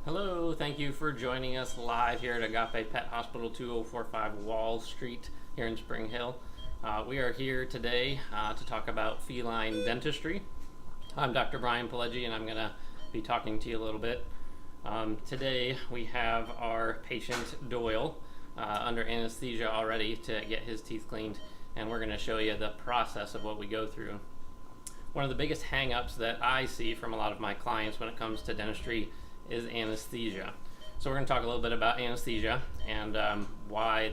Hello, thank you for joining us live here at Agape Pet Hospital, 2045 Wall Street here in Spring Hill. We are here today to talk about feline dentistry. I'm Dr. Brian Pileggi, and I'm going to be talking to you a little bit. Today we have our patient Doyle under anesthesia already to get his teeth cleaned, and we're going to show you the process of what we go through. One of the biggest hang-ups that I see from a lot of my clients when it comes to dentistry is anesthesia. So we're going to talk a little bit about anesthesia and why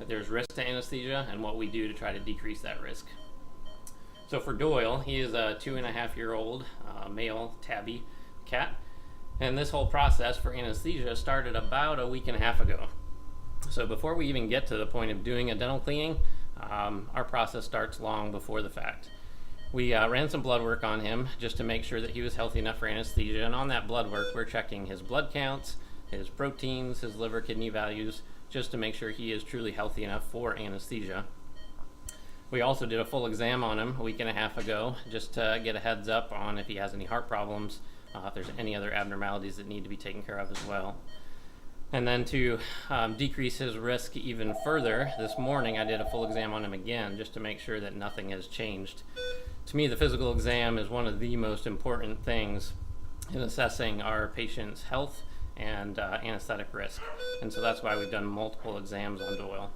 there's risk to anesthesia and what we do to try to decrease that risk. So for Doyle, he is a 2.5-year-old male tabby cat, and this whole process for anesthesia started about a week and a half ago. So before we even get to the point of doing a dental cleaning, our process starts long before the fact. We ran some blood work on him just to make sure that he was healthy enough for anesthesia, and on that blood work we're checking his blood counts, his proteins, his liver kidney values, just to make sure he is truly healthy enough for anesthesia. We also did a full exam on him a week and a half ago just to get a heads up on if he has any heart problems, if there's any other abnormalities that need to be taken care of as well. And then to decrease his risk even further, this morning I did a full exam on him again just to make sure that nothing has changed. To me, the physical exam is one of the most important things in assessing our patient's health and anesthetic risk. And so that's why we've done multiple exams on Doyle.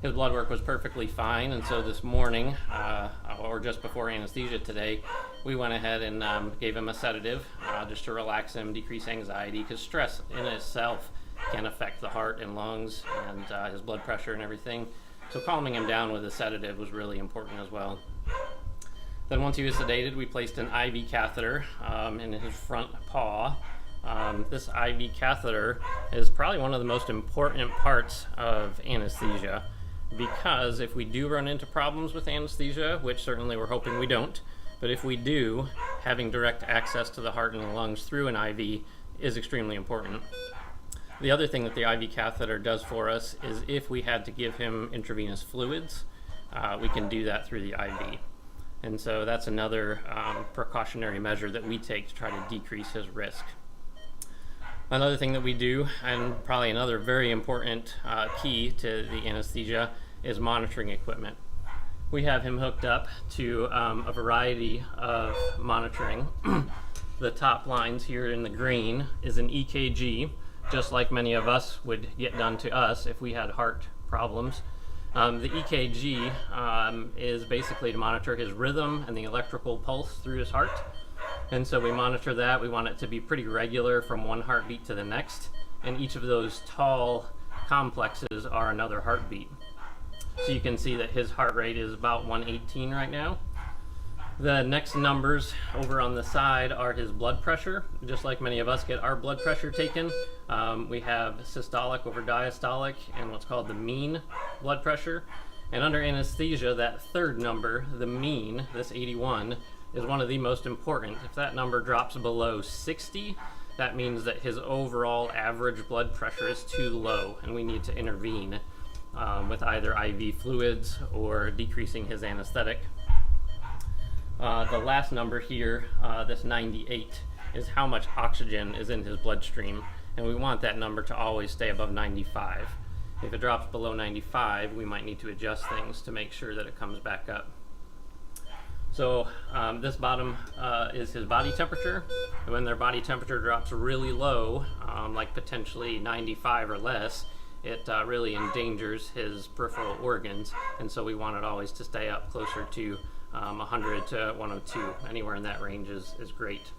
His blood work was perfectly fine, and so this morning, or just before anesthesia today, we went ahead and gave him a sedative just to relax him, decrease anxiety, because stress in itself can affect the heart and lungs and his blood pressure and everything. So calming him down with a sedative was really important as well. Then once he was sedated, we placed an IV catheter in his front paw. This IV catheter is probably one of the most important parts of anesthesia, because if we do run into problems with anesthesia, which certainly we're hoping we don't, but if we do, having direct access to the heart and the lungs through an IV is extremely important. The other thing that the IV catheter does for us is if we had to give him intravenous fluids, we can do that through the IV. And so that's another precautionary measure that we take to try to decrease his risk. Another thing that we do, and probably another very important key to the anesthesia, is monitoring equipment. We have him hooked up to a variety of monitoring. The top lines here in the green is an EKG, just like many of us would get done to us if we had heart problems. The EKG is basically to monitor his rhythm and the electrical pulse through his heart. And so we monitor that. We want it to be pretty regular from one heartbeat to the next. And each of those tall complexes are another heartbeat. So you can see that his heart rate is about 118 right now. The next numbers over on the side are his blood pressure. Just like many of us get our blood pressure taken, we have systolic over diastolic and what's called the mean blood pressure. And under anesthesia, that third number, the mean, this 81, is one of the most important. If that number drops below 60, that means that his overall average blood pressure is too low and we need to intervene with either IV fluids or decreasing his anesthetic. The last number here, this 98, is how much oxygen is in his bloodstream, and we want that number to always stay above 95. If it drops below 95, we might need to adjust things to make sure that it comes back up. So this bottom is his body temperature. When their body temperature drops really low, like potentially 95 or less, it really endangers his peripheral organs, and so we want it always to stay up closer to 100 to 102. Anywhere in that range is great.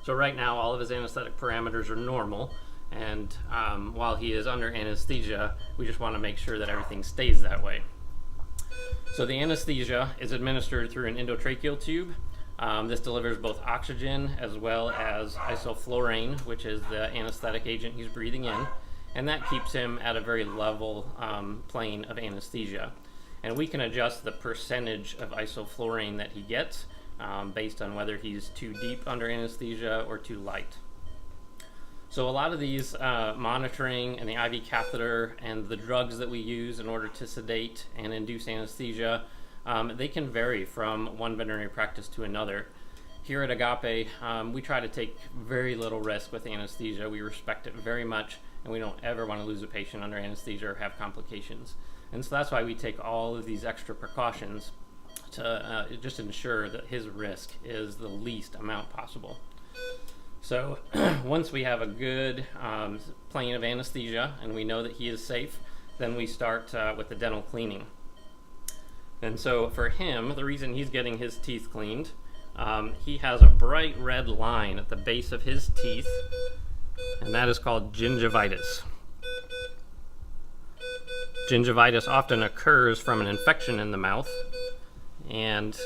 So right now all of his anesthetic parameters are normal, and while he is under anesthesia, we just want to make sure that everything stays that way. So the anesthesia is administered through an endotracheal tube. This delivers both oxygen as well as isoflurane, which is the anesthetic agent he's breathing in, and that keeps him at a very level plane of anesthesia. And we can adjust the percentage of isoflurane that he gets based on whether he's too deep under anesthesia or too light. So a lot of these monitoring and the IV catheter and the drugs that we use in order to sedate and induce anesthesia, they can vary from one veterinary practice to another. here at Agape, we try to take very little risk with anesthesia. We respect it very much, and we don't ever want to lose a patient under anesthesia or have complications. And so that's why we take all of these extra precautions to just ensure that his risk is the least amount possible. So once we have a good plane of anesthesia and we know that he is safe, then we start with the dental cleaning. And so for him, the reason he's getting his teeth cleaned, he has a bright red line at the base of his teeth, and that is called gingivitis. Gingivitis often occurs from an infection in the mouth, and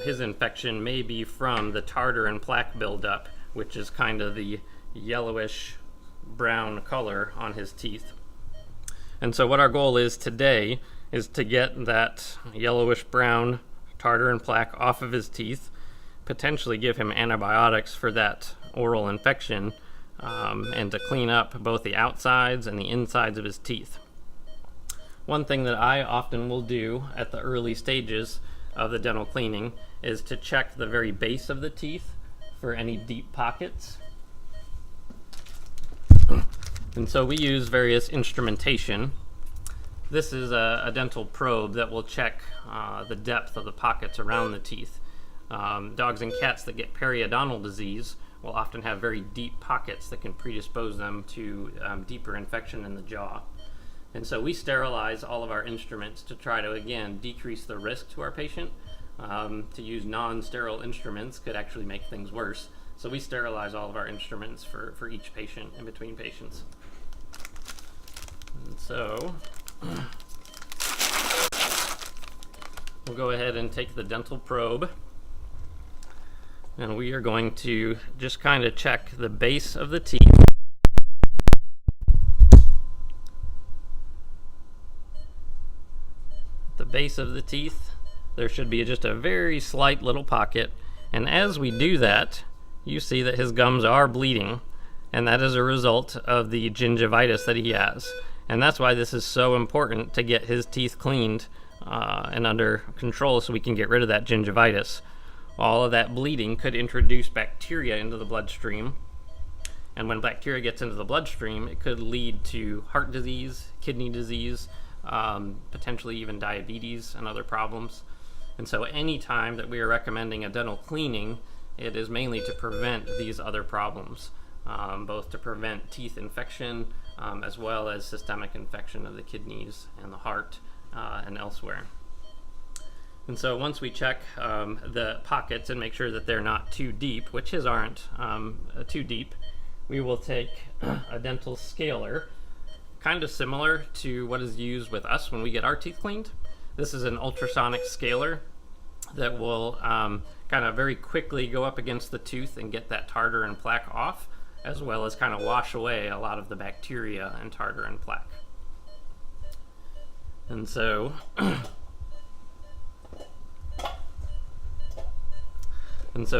his infection may be from the tartar and plaque buildup, which is kind of the yellowish brown color on his teeth. And so what our goal is today is to get that yellowish brown tartar and plaque off of his teeth, potentially give him antibiotics for that oral infection, and to clean up both the outsides and the insides of his teeth. One thing that I often will do at the early stages of the dental cleaning is to check the very base of the teeth for any deep pockets. And so we use various instrumentation. This is a dental probe that will check the depth of the pockets around the teeth. Dogs and cats that get periodontal disease will often have very deep pockets that can predispose them to deeper infection in the jaw. And so we sterilize all of our instruments to try to, again, decrease the risk to our patient. To use non-sterile instruments could actually make things worse. So we sterilize all of our instruments for each patient and between patients. And so we'll go ahead and take the dental probe, and we are going to just kind of check the base of the teeth. The base of the teeth, there should be just a very slight little pocket, and as we do that, you see that his gums are bleeding, and that is a result of the gingivitis that he has. And that's why this is so important to get his teeth cleaned and under control so we can get rid of that gingivitis. All of that bleeding could introduce bacteria into the bloodstream, and when bacteria gets into the bloodstream, it could lead to heart disease, kidney disease, potentially even diabetes and other problems. And so any time that we are recommending a dental cleaning, it is mainly to prevent these other problems, both to prevent teeth infection as well as systemic infection of the kidneys and the heart and elsewhere. And so once we check the pockets and make sure that they're not too deep, which his aren't too deep, we will take a dental scaler, kind of similar to what is used with us when we get our teeth cleaned. This is an ultrasonic scaler that will kind of very quickly go up against the tooth and get that tartar and plaque off, as well as kind of wash away a lot of the bacteria and tartar and plaque. And so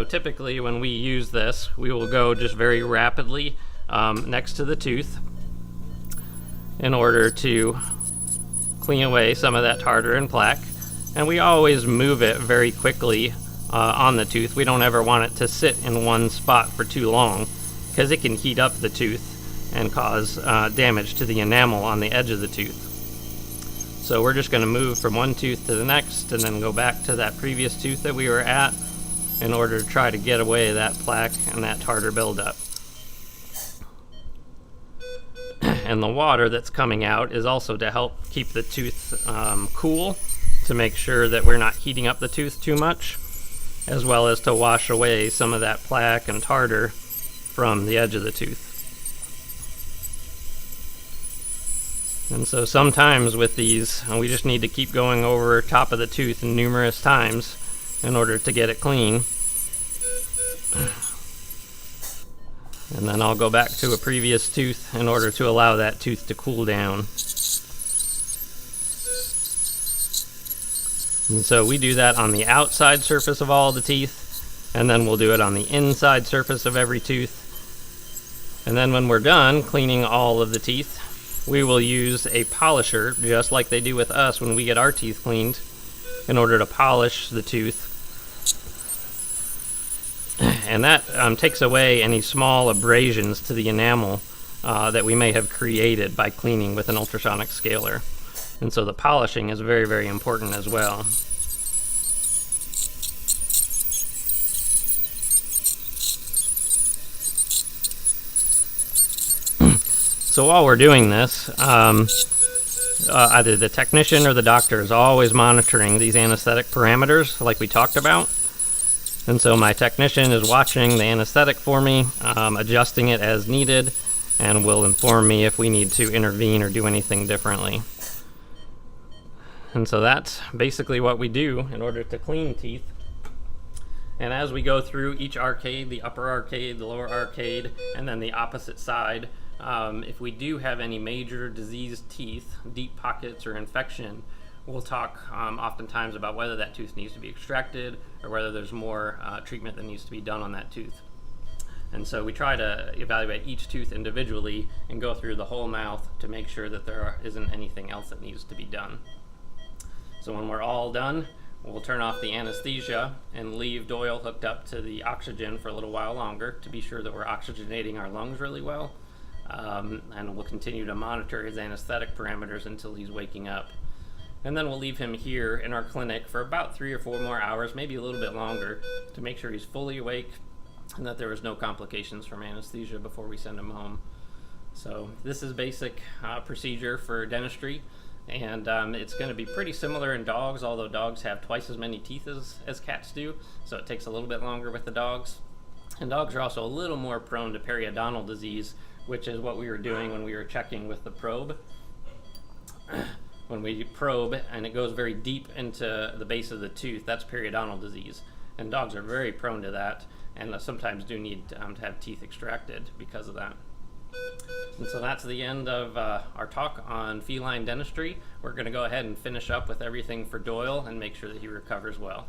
typically when we use this, we will go just very rapidly next to the tooth in order to clean away some of that tartar and plaque. And we always move it very quickly on the tooth. We don't ever want it to sit in one spot for too long, because it can heat up the tooth and cause damage to the enamel on the edge of the tooth. So we're just going to move from one tooth to the next and then go back to that previous tooth that we were at in order to try to get away that plaque and that tartar buildup. And the water that's coming out is also to help keep the tooth cool, to make sure that we're not heating up the tooth too much, as well as to wash away some of that plaque and tartar from the edge of the tooth. And so sometimes with these, we just need to keep going over top of the tooth numerous times in order to get it clean. And then I'll go back to a previous tooth in order to allow that tooth to cool down. And so we do that on the outside surface of all the teeth, and then we'll do it on the inside surface of every tooth. And then when we're done cleaning all of the teeth, we will use a polisher, just like they do with us when we get our teeth cleaned, in order to polish the tooth and that takes away any small abrasions to the enamel that we may have created by cleaning with an ultrasonic scaler. And so the polishing is very, very important as well. So while we're doing this, either the technician or the doctor is always monitoring these anesthetic parameters like we talked about. And so my technician is watching the anesthetic for me, adjusting it as needed, and will inform me if we need to intervene or do anything differently. And so that's basically what we do in order to clean teeth. And as we go through each arcade, the upper arcade, the lower arcade, and then the opposite side, if we do have any major diseased teeth, deep pockets or infection, we'll talk oftentimes about whether that tooth needs to be extracted or whether there's more treatment that needs to be done on that tooth. And so we try to evaluate each tooth individually and go through the whole mouth to make sure that there isn't anything else that needs to be done. So when we're all done, we'll turn off the anesthesia and leave Doyle hooked up to the oxygen for a little while longer to be sure that we're oxygenating our lungs really well. And we'll continue to monitor his anesthetic parameters until he's waking up. And then we'll leave him here in our clinic for about 3 or 4 more hours, maybe a little bit longer, to make sure he's fully awake and that there was no complications from anesthesia before we send him home. So this is basic procedure for dentistry, and it's going to be pretty similar in dogs, although dogs have twice as many teeth as cats do, so it takes a little bit longer with the dogs. And dogs are also a little more prone to periodontal disease, which is what we were doing when we were checking with the probe. When we probe and it goes very deep into the base of the tooth, that's periodontal disease. And dogs are very prone to that, and sometimes do need to have teeth extracted because of that. And so that's the end of our talk on feline dentistry. We're going to go ahead and finish up with everything for Doyle and make sure that he recovers well.